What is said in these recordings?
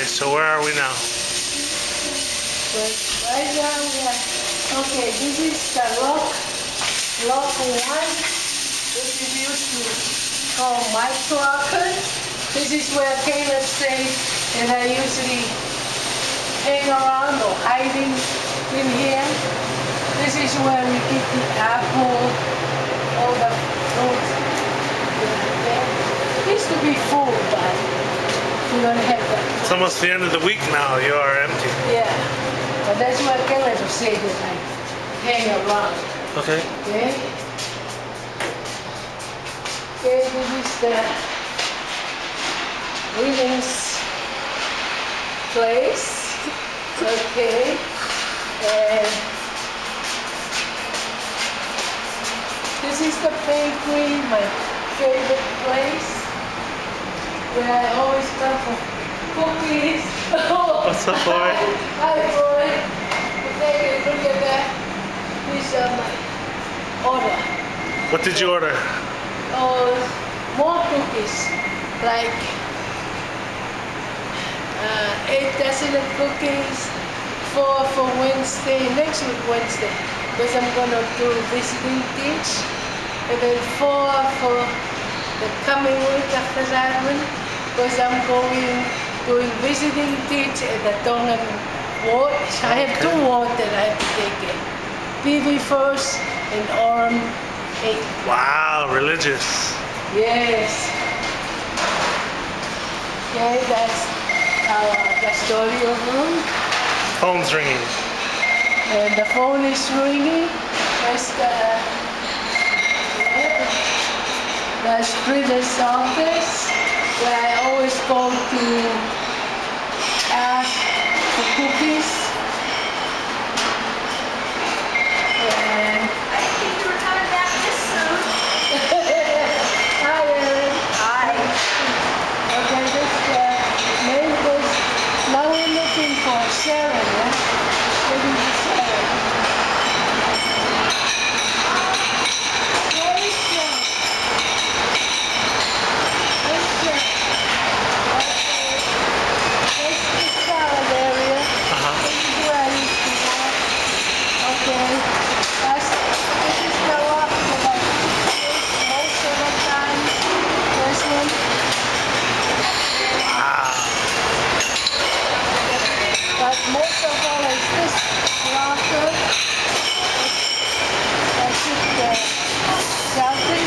so where are we now? But right now we are, okay, this is the lock 1. This is used to call my locker. This is where Caleb stays, and I usually hang around or hiding in here. This is where we keep the apple, all the fruits. It used to be full, but we don't have that. It's almost the end of the week now. You are empty. Yeah, but that's where Caleb stays when I hang around. Okay. Okay. Okay, this is the Williams place. Okay. And this is the bakery, my favorite place, where I always come for cookies. What's up, boy? Hi, boy. Okay, look at that. These are my order. What did you order? Oh, more cookies, like 8 dozen of cookies, 4 for Wednesday, next week Wednesday, because I'm gonna do visiting teach, and then 4 for the coming week after that one, because I'm doing visiting teach at the Tongan ward. I have 2 wards that I have to take it. PV first and Orem 8. Wow, religious. Yes. Okay, that's the story of room. Phone's ringing. And the phone is ringing. That's the Streeter's office, where I always go to ask for cookies. And I think you were coming back this soon. hi, Aaron. Hi. Okay, this name was, now we're looking for Sharon, yeah? Looking for Sharon. Where is Sharon? Where's Sharon? Okay. That's the salad area. This is where I used to walk. Okay. This is the walk that I use most of the time. This one. But most of all is this locker. That's the salad.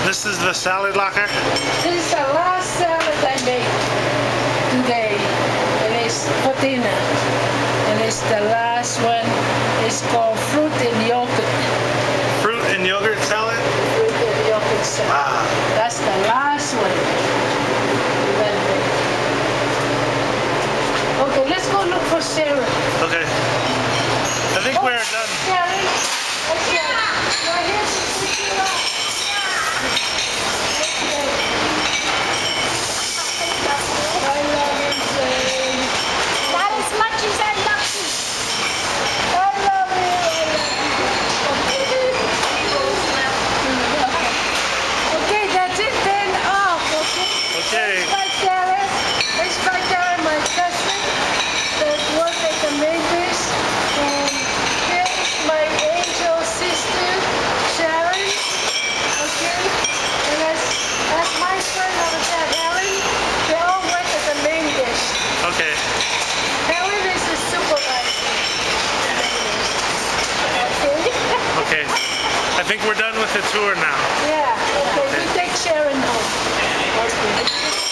This is the salad locker? This is the last salad I made today. And it's for dinner. And it's the last one. It's called fruit and yogurt. Fruit and yogurt salad? Fruit and yogurt salad. Wow. That's the last one. Okay, let's go look for Sarah. Okay. I think we're done. Sharon, okay. We're here to pick you up. Okay. I love you, Sharon. Not as much as I love you. I love you. Okay, that's it then. Off, okay? Okay. Let's fight Sharon. Let's fight Sharon, my cousin that works at the Mavis. And here is my angel sister, Sharon. Okay? And that's my friend over there, Helen. They all work at the main dish. Okay. Helen is the supervisor. Okay? Okay. I think we're done with the tour now. Yeah, okay. We take Sharon home. Okay.